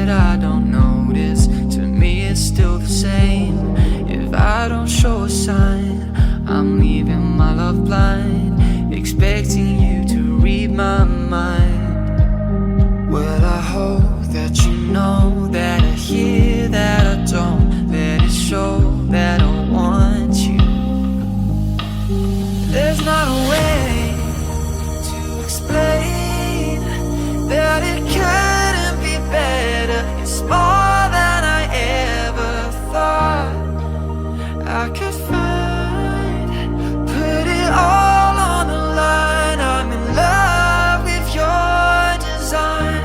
that I don't notice. To me it's still the same. If I don't show a sign, I'm leaving my love blind, expecting you to read my mind. Well, I hope that you know that I hear that I don't. Let it show that I want you. There's not a way to explain that it couldn't be better. It's more than I ever thought I could find. Put it all on the line. I'm in love with your design.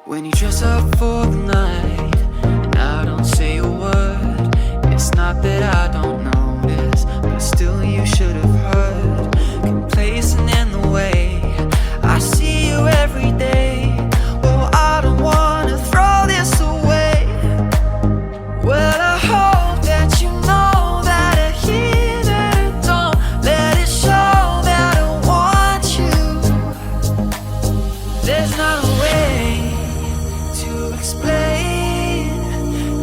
When you dress up for the night and I don't say a word, it's not that I don't notice, but still you should have heard. Complacent in the way I see you every day. Oh, I don't wanna throw this away. Well, I hope that you know that I hear that I don't. Let it show that I want you. There's not a way to explain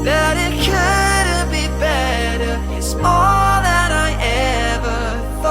that it couldn't be better. It's more than I ever thought.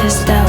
just out.